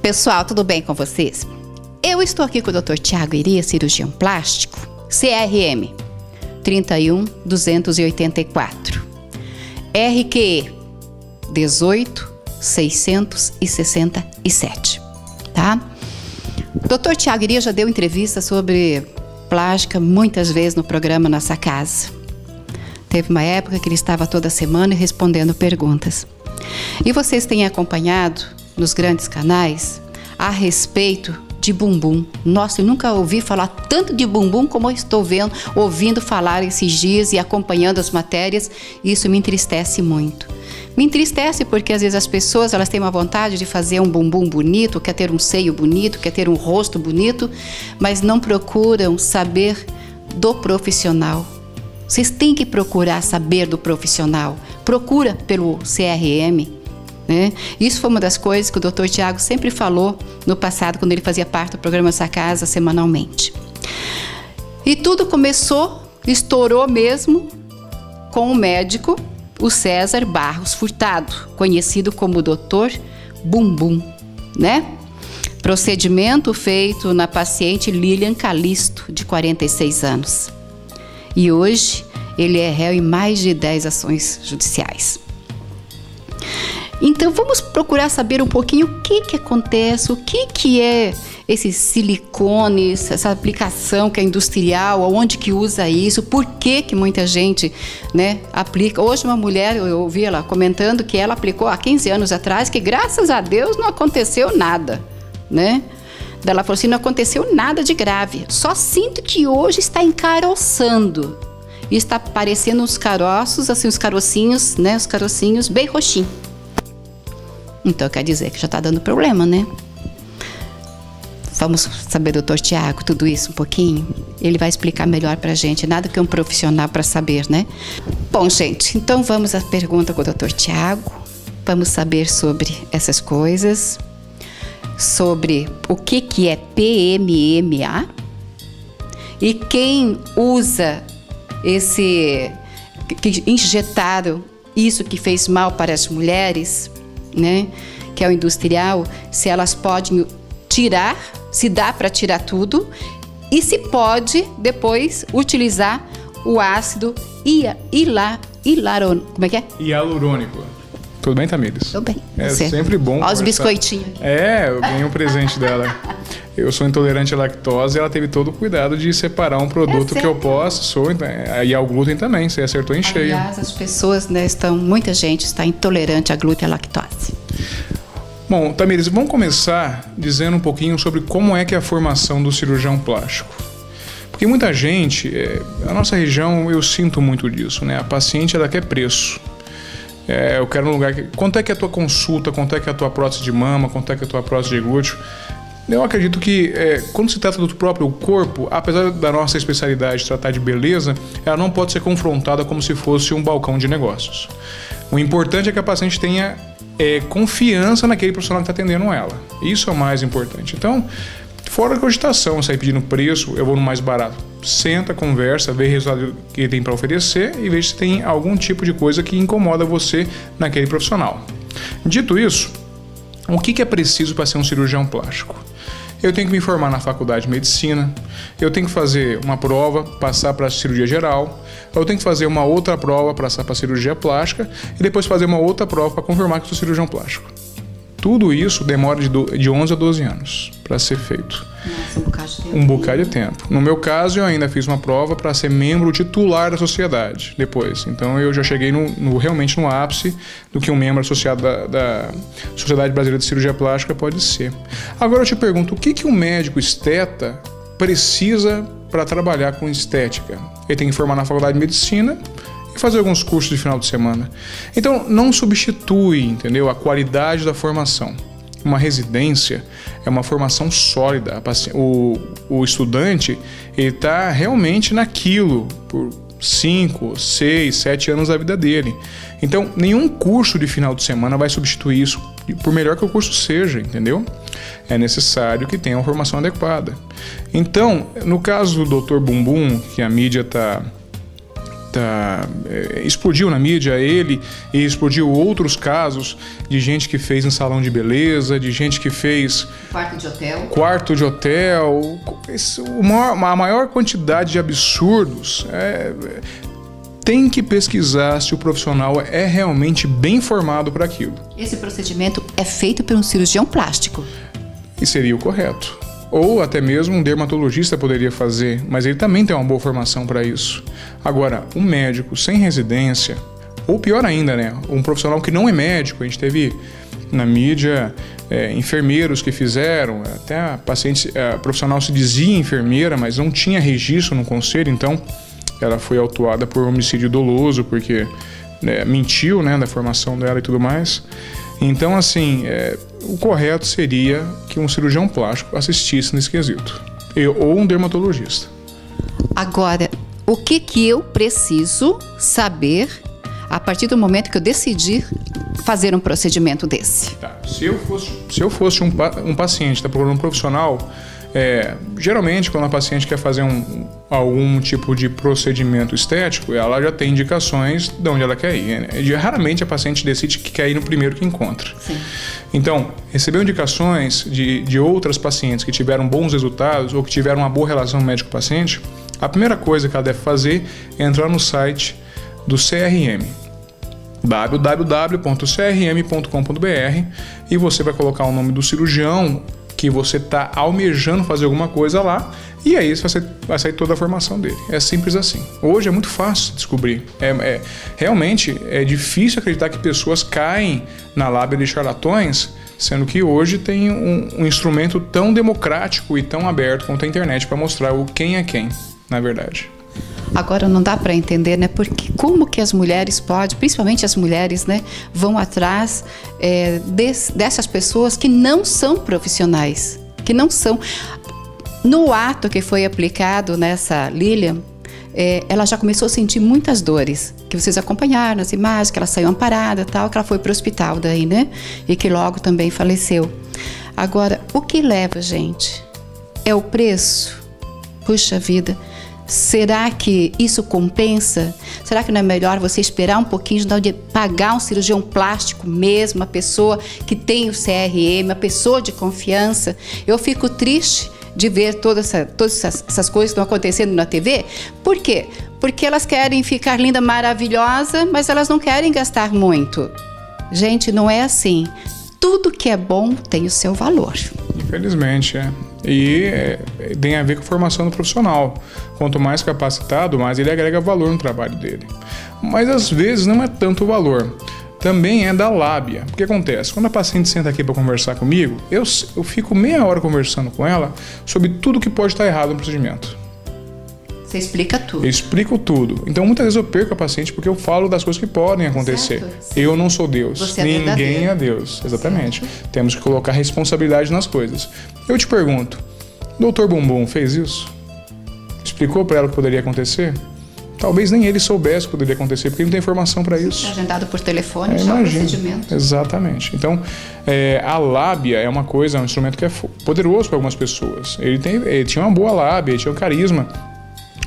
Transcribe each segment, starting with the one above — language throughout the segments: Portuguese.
Pessoal, tudo bem com vocês? Eu estou aqui com o Dr. Tiago Iria, cirurgião plástico, CRM 31284, RQE 18667, tá? O Dr. Tiago Iria já deu entrevista sobre plástica muitas vezes no programa Nossa Casa. Teve uma época que ele estava toda semana respondendo perguntas. E vocês têm acompanhado nos grandes canais a respeito de bumbum. Nossa, eu nunca ouvi falar tanto de bumbum como eu estou ouvindo falar esses dias e acompanhando as matérias. Isso me entristece muito. Me entristece porque às vezes as pessoas elas têm uma vontade de fazer um bumbum bonito, quer ter um seio bonito, quer ter um rosto bonito, mas não procuram saber do profissional. Vocês têm que procurar saber do profissional. Procura pelo CRM. Né? Isso foi uma das coisas que o Dr. Tiago sempre falou no passado, quando ele fazia parte do programa Nossa Casa semanalmente. E tudo começou, estourou mesmo, com o médico, o César Barros Furtado, conhecido como Dr. Bumbum, né? Procedimento feito na paciente Lilian Calisto, de 46 anos. E hoje ele é réu em mais de 10 ações judiciais. Então vamos procurar saber um pouquinho o que acontece, o que é esses silicones, essa aplicação que é industrial, onde que usa isso, por que muita gente, né, aplica. Hoje uma mulher, eu ouvi ela comentando que ela aplicou há 15 anos atrás, que graças a Deus não aconteceu nada, né? Ela falou assim, não aconteceu nada de grave, só sinto que hoje está encaroçando. E está aparecendo uns caroços, assim, os carocinhos, né, os carocinhos bem roxinhos. Então quer dizer que já está dando problema, né? Vamos saber, doutor Tiago, tudo isso um pouquinho? Ele vai explicar melhor pra gente, nada que um profissional para saber, né? Bom, gente, então vamos à pergunta com o doutor Tiago. Vamos saber sobre essas coisas, sobre o que é PMMA e quem usa esse, que injetaram isso que fez mal para as mulheres, né, que é o industrial, se elas podem tirar, se dá para tirar tudo e se pode depois utilizar o ácido hialurônico. Tudo bem, Tamires? Tudo bem. É sempre bom. Olha os biscoitinhos. Eu ganhei um presente dela. Eu sou intolerante à lactose e ela teve todo o cuidado de separar um produto que eu posso, e ao glúten também, você acertou em cheio. Aliás, as pessoas, né, muita gente está intolerante a glúten e à lactose. Bom, Tamires, vamos começar dizendo um pouquinho sobre como é que é a formação do cirurgião plástico. Porque muita gente, a nossa região, eu sinto muito disso, né? A paciente, ela quer preço. Eu quero um lugar que... Quanto é que é a tua consulta? Quanto é que é a tua prótese de mama? Quanto é que é a tua prótese de glúteo? Eu acredito que quando se trata do próprio corpo, apesar da nossa especialidade tratar de beleza, ela não pode ser confrontada como se fosse um balcão de negócios. O importante é que a paciente tenha confiança naquele profissional que está atendendo ela. Isso é o mais importante. Então, fora a cogitação, sair pedindo preço, eu vou no mais barato. Senta, conversa, vê o resultado que ele tem para oferecer e vê se tem algum tipo de coisa que incomoda você naquele profissional. Dito isso, o que é preciso para ser um cirurgião plástico? Eu tenho que me formar na faculdade de medicina, eu tenho que fazer uma prova, passar para a cirurgia geral, eu tenho que fazer uma outra prova para passar para a cirurgia plástica e depois fazer uma outra prova para confirmar que sou cirurgião plástico. Tudo isso demora de 11 a 12 anos para ser feito. Nossa, um bocado de tempo. No meu caso, eu ainda fiz uma prova para ser membro titular da sociedade depois. Então, eu já cheguei realmente no ápice do que um membro associado da Sociedade Brasileira de Cirurgia Plástica pode ser. Agora, eu te pergunto, o que um médico esteta precisa para trabalhar com estética? Ele tem que formar na faculdade de medicina e fazer alguns cursos de final de semana. Então, não substitui, entendeu, a qualidade da formação. Uma residência é uma formação sólida. O estudante está realmente naquilo por 5, 6, 7 anos da vida dele. Então, nenhum curso de final de semana vai substituir isso, por melhor que o curso seja, entendeu? É necessário que tenha uma formação adequada. Então, no caso do Dr. Bumbum, que a mídia está explodiu na mídia ele e explodiu outros casos de gente que fez em salão de beleza, de gente que fez quarto de hotel, a maior quantidade de absurdos. Tem que pesquisar se o profissional é realmente bem formado para aquilo. Esse procedimento é feito por um cirurgião plástico. E seria o correto. Ou até mesmo um dermatologista poderia fazer, mas ele também tem uma boa formação para isso. Agora, um médico sem residência, ou pior ainda, né, um profissional que não é médico, a gente teve na mídia enfermeiros que fizeram, até a profissional se dizia enfermeira, mas não tinha registro no conselho, então ela foi autuada por homicídio doloso, porque mentiu, né, da formação dela e tudo mais. Então, assim, o correto seria que um cirurgião plástico assistisse nesse quesito, ou um dermatologista. Agora, o que eu preciso saber a partir do momento que eu decidir fazer um procedimento desse? Tá. Se eu fosse um paciente, está procurando um profissional, geralmente quando a paciente quer fazer algum tipo de procedimento estético, ela já tem indicações de onde ela quer ir, né? Raramente a paciente decide que quer ir no primeiro que encontra. Sim. Então, recebeu indicações de outras pacientes que tiveram bons resultados ou que tiveram uma boa relação médico-paciente, a primeira coisa que ela deve fazer é entrar no site do CRM, www.crm.com.br, e você vai colocar o nome do cirurgião que você está almejando fazer alguma coisa lá, e aí vai sair toda a formação dele. É simples assim. Hoje é muito fácil descobrir. Realmente é difícil acreditar que pessoas caem na lábia de charlatões, sendo que hoje tem um instrumento tão democrático e tão aberto quanto a internet para mostrar quem é quem, na verdade. Agora não dá para entender, né? Porque como que as mulheres podem, principalmente as mulheres, né, vão atrás dessas pessoas que não são profissionais, que não são. No ato que foi aplicado nessa Lilian, ela já começou a sentir muitas dores, que vocês acompanharam as imagens, que ela saiu amparada, tal, que ela foi para o hospital daí, né? E que logo também faleceu. Agora, o que leva, gente? É o preço? Puxa vida. Será que isso compensa? Será que não é melhor você esperar um pouquinho de pagar um cirurgião plástico mesmo, uma pessoa que tem o CRM, uma pessoa de confiança? Eu fico triste de ver todas essas coisas que estão acontecendo na TV. Por quê? Porque elas querem ficar linda, maravilhosa, mas elas não querem gastar muito. Gente, não é assim. Tudo que é bom tem o seu valor. Infelizmente, E tem a ver com a formação do profissional. Quanto mais capacitado, mais ele agrega valor no trabalho dele. Mas às vezes não é tanto o valor. Também é da lábia. O que acontece? Quando a paciente senta aqui para conversar comigo, eu fico meia hora conversando com ela sobre tudo que pode estar errado no procedimento. Você explica tudo. Eu explico tudo. Então, muitas vezes eu perco a paciente porque eu falo das coisas que podem acontecer. Certo. Eu não sou Deus. Você Ninguém é Deus. Exatamente. Certo. Temos que colocar responsabilidade nas coisas. Eu te pergunto, Dr. Bumbum fez isso? Explicou para ela o que poderia acontecer? Talvez nem ele soubesse o que poderia acontecer, porque ele não tem informação para isso. Está agendado por telefone, já o procedimento. Exatamente. Então, a lábia é uma coisa, é um instrumento que é poderoso para algumas pessoas. Ele tinha uma boa lábia, ele tinha um carisma,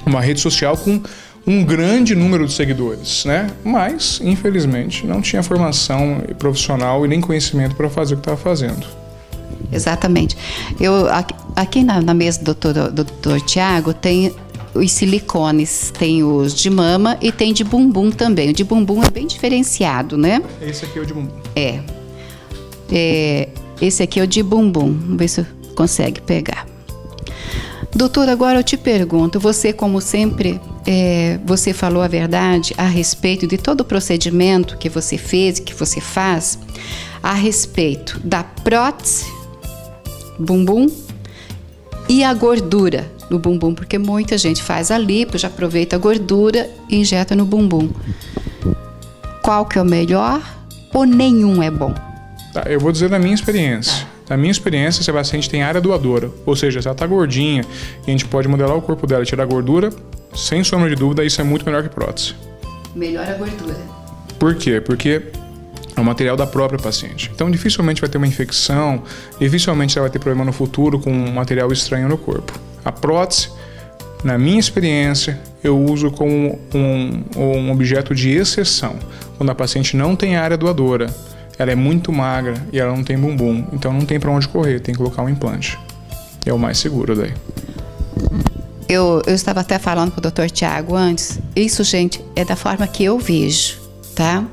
uma rede social com um grande número de seguidores, né? Mas, infelizmente, não tinha formação profissional e nem conhecimento para fazer o que estava fazendo. Exatamente. Aqui na mesa do Dr. Tiago tem os silicones, tem os de mama e tem de bumbum também. O de bumbum é bem diferenciado, né? Esse aqui é o de bumbum. Esse aqui é o de bumbum. Vamos ver se consegue pegar. Doutor, agora eu te pergunto, você como sempre, você falou a verdade a respeito de todo o procedimento que você fez e que você faz, a respeito da prótese, bumbum e a gordura no bumbum, porque muita gente faz a lipo, já aproveita a gordura e injeta no bumbum. Qual que é o melhor ou nenhum é bom? Tá, eu vou dizer da minha experiência. Na minha experiência, se a paciente tem área doadora, ou seja, se ela está gordinha e a gente pode modelar o corpo dela e tirar a gordura, sem sombra de dúvida, isso é muito melhor que prótese. Melhor a gordura. Por quê? Porque é o material da própria paciente. Então, dificilmente vai ter uma infecção, dificilmente ela vai ter problema no futuro com um material estranho no corpo. A prótese Na minha experiência, eu uso como um objeto de exceção, quando a paciente não tem área doadora, ela é muito magra e ela não tem bumbum, então não tem para onde correr, tem que colocar um implante. É o mais seguro daí. Eu estava até falando com o Dr. Tiago antes, isso, gente, é da forma que eu vejo, tá?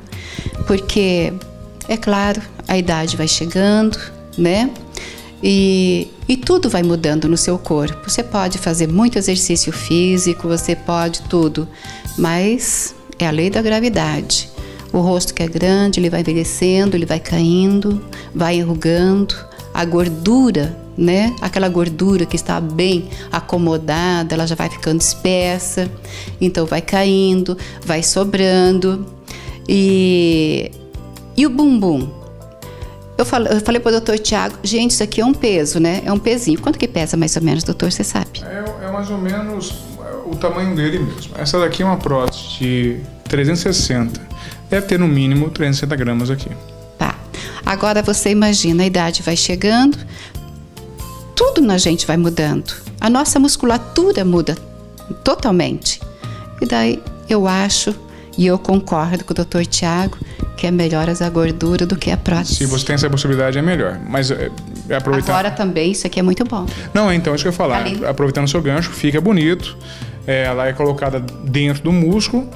Porque, é claro, a idade vai chegando, né? E tudo vai mudando no seu corpo. Você pode fazer muito exercício físico, você pode tudo, mas é a lei da gravidade. O rosto que é grande, ele vai envelhecendo, ele vai caindo, vai enrugando, a gordura, né? Aquela gordura que está bem acomodada, ela já vai ficando espessa, então vai caindo, vai sobrando. E o bumbum? Eu falei para o doutor Tiago, gente, isso aqui é um peso, né? É um pezinho. Quanto que pesa mais ou menos, doutor, você sabe? É mais ou menos o tamanho dele mesmo. Essa daqui é uma prótese de 360. Deve ter no mínimo 360 gramas aqui. Tá. Agora você imagina, a idade vai chegando, tudo na gente vai mudando. A nossa musculatura muda totalmente. E daí eu acho, e eu concordo com o doutor Tiago, que é melhor a gordura do que a prótese. Se você tem essa possibilidade, é melhor. Mas aproveitar... Agora também, isso aqui é muito bom. Não, então, isso que eu ia falar. Aproveitando o seu gancho, fica bonito. Ela é colocada dentro do músculo,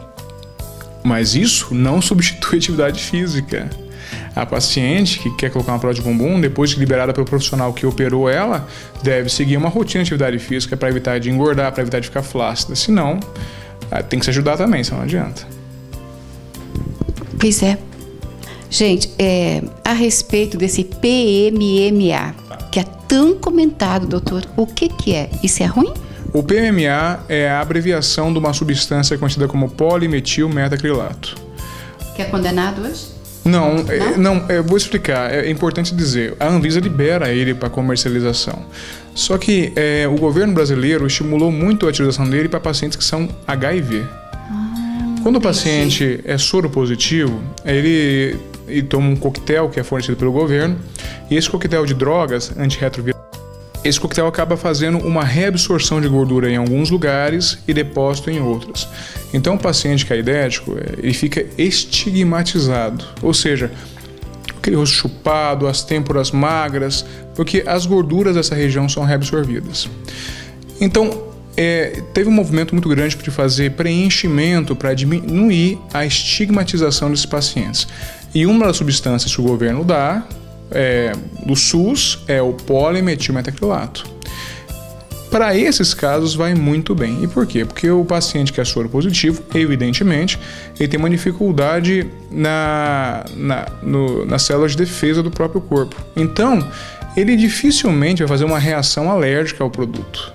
mas isso não substitui atividade física. A paciente que quer colocar uma prótese de bumbum, depois de liberada pelo profissional que operou ela, deve seguir uma rotina de atividade física para evitar de engordar, para evitar de ficar flácida. Senão, tem que se ajudar também, senão não adianta. Pois é. Gente, a respeito desse PMMA, que é tão comentado, doutor, o que é? Isso é ruim? O PMMA é a abreviação de uma substância conhecida como polimetilmetacrilato. Que é condenado hoje? Não, eu vou explicar. É importante dizer, a Anvisa libera ele para comercialização. Só que o governo brasileiro estimulou muito a utilização dele para pacientes que são HIV. Quando o paciente é soro positivo, ele toma um coquetel que é fornecido pelo governo, e esse coquetel de drogas antirretrovirais, esse coquetel acaba fazendo uma reabsorção de gordura em alguns lugares e depósito em outros. Então o paciente que é aidético, ele fica estigmatizado, ou seja, aquele rosto chupado, as têmporas magras, porque as gorduras dessa região são reabsorvidas. Então, teve um movimento muito grande de fazer preenchimento para diminuir a estigmatização desses pacientes. E uma das substâncias que o governo dá, do SUS, é o polimetilmetacrilato. Para esses casos vai muito bem. E por quê? Porque o paciente que é soro positivo, evidentemente, ele tem uma dificuldade nas células de defesa do próprio corpo. Então, ele dificilmente vai fazer uma reação alérgica ao produto.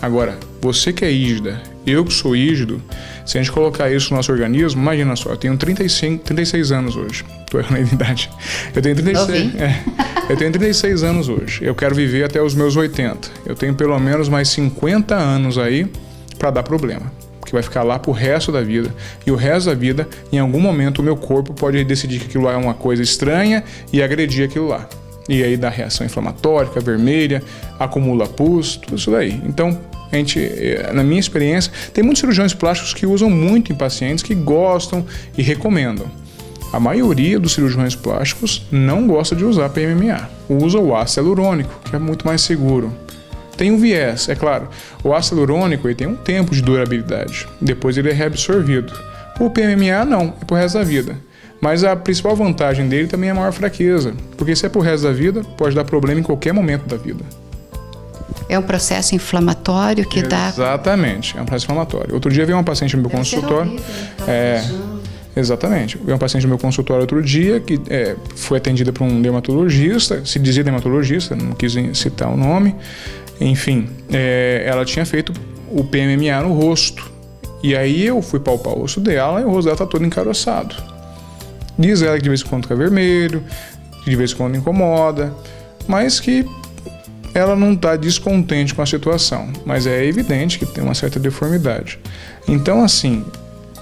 Agora, você que é ígida, eu que sou ígido, se a gente colocar isso no nosso organismo, imagina só, eu tenho 36 anos hoje. Estou errando a idade. Eu tenho 36 anos hoje. Eu quero viver até os meus 80. Eu tenho pelo menos mais 50 anos aí para dar problema. Porque vai ficar lá pro resto da vida. E o resto da vida, em algum momento, o meu corpo pode decidir que aquilo lá é uma coisa estranha e agredir aquilo lá. E aí dá reação inflamatória, fica vermelha, acumula pus, tudo isso daí. Então, na minha experiência, tem muitos cirurgiões plásticos que usam muito em pacientes que gostam e recomendam. A maioria dos cirurgiões plásticos não gosta de usar PMMA. Usa o ácido hialurônico, que é muito mais seguro. Tem um viés, é claro. O ácido hialurônico ele tem um tempo de durabilidade. Depois ele é reabsorvido. O PMMA não, é pro resto da vida. Mas a principal vantagem dele também é a maior fraqueza. Porque se é pro resto da vida, pode dar problema em qualquer momento da vida. É um processo inflamatório que dá... Exatamente, é um processo inflamatório. Outro dia veio uma paciente no meu consultório... Exatamente. Veio uma paciente no meu consultório outro dia que foi atendida por um dermatologista, se dizia dermatologista, não quis citar o nome. Enfim, ela tinha feito o PMMA no rosto. E aí eu fui palpar o rosto dela e o rosto dela está todo encaroçado. Diz ela que de vez em quando fica vermelho, que de vez em quando incomoda, mas que ela não está descontente com a situação. Mas é evidente que tem uma certa deformidade. Então, assim,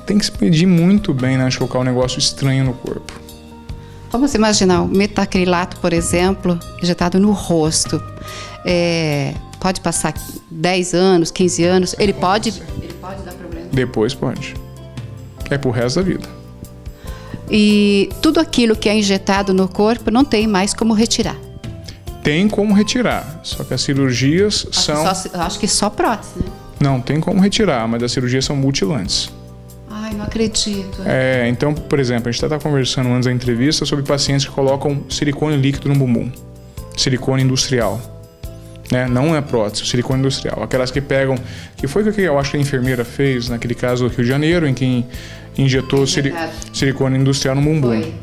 tem que se medir muito bem antes de colocar um negócio estranho no corpo. Vamos imaginar o metacrilato, por exemplo, injetado no rosto. pode passar 10 anos, 15 anos, ele pode dar problema? Depois pode. É pro resto da vida. E tudo aquilo que é injetado no corpo não tem mais como retirar? Tem como retirar, só que as cirurgias são... Acho que só prótese, né? Não, tem como retirar, mas as cirurgias são mutilantes. Ai, não acredito. Então, por exemplo, a gente estava conversando antes da entrevista sobre pacientes que colocam silicone líquido no bumbum. Silicone industrial. Né? Não é prótese, silicone industrial. Aquelas que pegam... Que foi o que eu acho que a enfermeira fez naquele caso do Rio de Janeiro, em que injetou silicone industrial no bumbum. Foi.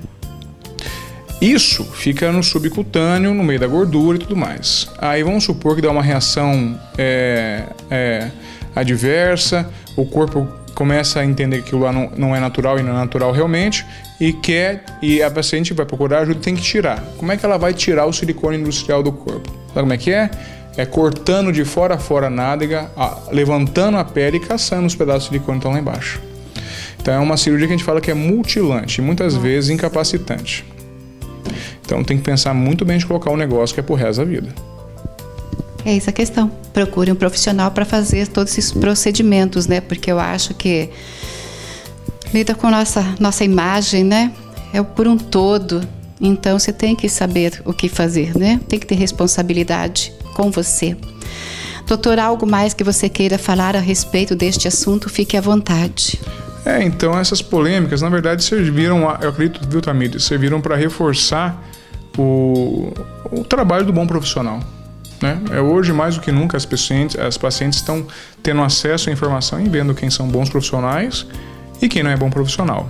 Isso fica no subcutâneo, no meio da gordura e tudo mais. Aí vamos supor que dá uma reação adversa, o corpo começa a entender que aquilo lá não é natural e não é natural realmente, e a paciente vai procurar ajuda e tem que tirar. Como é que ela vai tirar o silicone industrial do corpo? Sabe como é que é? É cortando de fora a fora a nádega, levantando a pele e caçando os pedaços de silicone que estão lá embaixo. Então é uma cirurgia que a gente fala que é mutilante e muitas vezes incapacitante. Então tem que pensar muito bem de colocar um negócio que é pro resto da vida. É essa a questão. Procure um profissional para fazer todos esses procedimentos, né? Porque eu acho que lida com nossa imagem, né? É por um todo. Então você tem que saber o que fazer, né? Tem que ter responsabilidade com você. Doutor, algo mais que você queira falar a respeito deste assunto, fique à vontade. Então essas polêmicas, na verdade, serviram, eu acredito, viu, Tamires, serviram para reforçar o trabalho do bom profissional. Né? Hoje, mais do que nunca, as pacientes estão tendo acesso à informação e vendo quem são bons profissionais e quem não é bom profissional.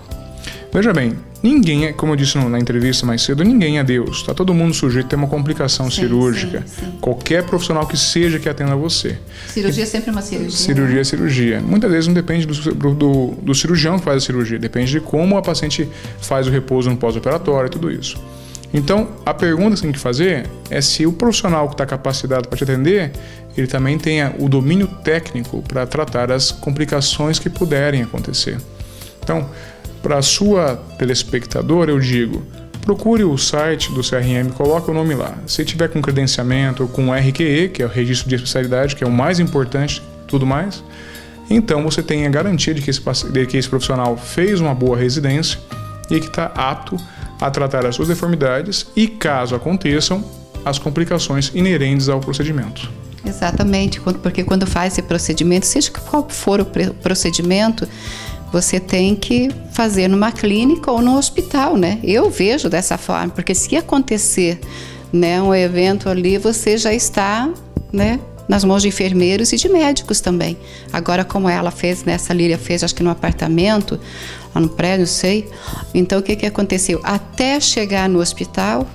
Veja bem, ninguém, como eu disse na entrevista mais cedo, ninguém é Deus. Está todo mundo sujeito a ter uma complicação cirúrgica. Sim. Qualquer profissional que seja que atenda você. Cirurgia é sempre uma cirurgia. Cirurgia é cirurgia. Muitas vezes não depende do cirurgião que faz a cirurgia, depende de como a paciente faz o repouso no pós-operatório e tudo isso. Então, a pergunta que você tem que fazer é se o profissional que está capacitado para te atender, ele também tenha o domínio técnico para tratar as complicações que puderem acontecer. Então, para a sua telespectadora, eu digo, procure o site do CRM, coloque o nome lá. Se tiver com credenciamento ou com RQE, que é o Registro de Especialidade, que é o mais importante, tudo mais, então você tem a garantia de que esse profissional fez uma boa residência e que está apto a tratar as suas deformidades e, caso aconteçam, as complicações inerentes ao procedimento. Exatamente, porque quando faz esse procedimento, seja qual for o procedimento, você tem que fazer numa clínica ou no hospital, né? Eu vejo dessa forma, porque se acontecer, né, um evento ali, você já está, né, nas mãos de enfermeiros e de médicos também. Agora, como ela fez, né, essa Lília fez, acho que no apartamento, lá no prédio, não sei. Então, o que aconteceu? Até chegar no hospital,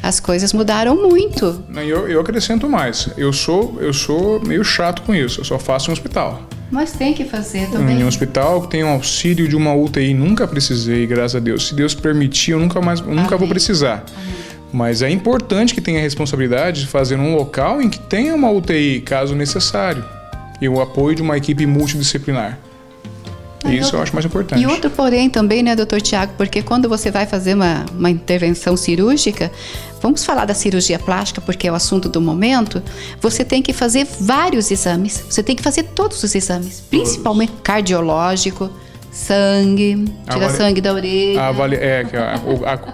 as coisas mudaram muito. Eu acrescento mais. Eu sou meio chato com isso. Eu só faço em hospital. Mas tem que fazer também. Em um hospital que tem um auxílio de uma UTI, nunca precisei, graças a Deus. Se Deus permitir, eu nunca vou precisar. Amém. Mas é importante que tenha a responsabilidade de fazer num local em que tenha uma UTI, caso necessário, e o apoio de uma equipe multidisciplinar. Isso eu acho mais importante. E outro porém também, né, doutor Tiago, porque quando você vai fazer uma intervenção cirúrgica, vamos falar da cirurgia plástica, porque é o assunto do momento, você tem que fazer vários exames. Você tem que fazer todos os exames, principalmente cardiológico, sangue, tira sangue da orelha.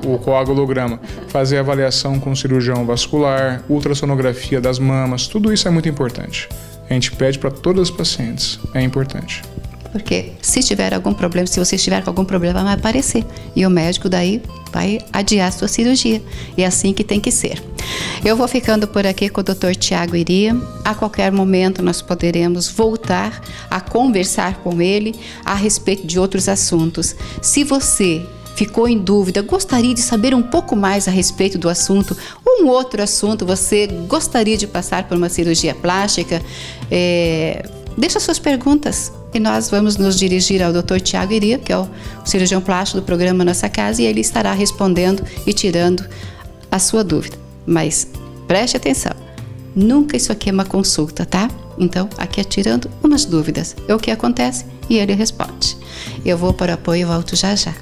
O coagulograma. Fazer avaliação com cirurgião vascular, ultrassonografia das mamas, tudo isso é muito importante. A gente pede para todas as pacientes, é importante. Porque se tiver algum problema, se você estiver com algum problema, vai aparecer. E o médico daí vai adiar a sua cirurgia. E é assim que tem que ser. Eu vou ficando por aqui com o Dr. Tiago Iria. A qualquer momento nós poderemos voltar a conversar com ele a respeito de outros assuntos. Se você ficou em dúvida, gostaria de saber um pouco mais a respeito do assunto, um outro assunto, você gostaria de passar por uma cirurgia plástica, deixa suas perguntas e nós vamos nos dirigir ao Dr. Tiago Iria, que é o cirurgião plástico do programa Nossa Casa, e ele estará respondendo e tirando a sua dúvida. Mas preste atenção, nunca isso aqui é uma consulta, tá? Então, aqui é tirando umas dúvidas. É o que acontece e ele responde. Eu vou para o apoio e volto já já.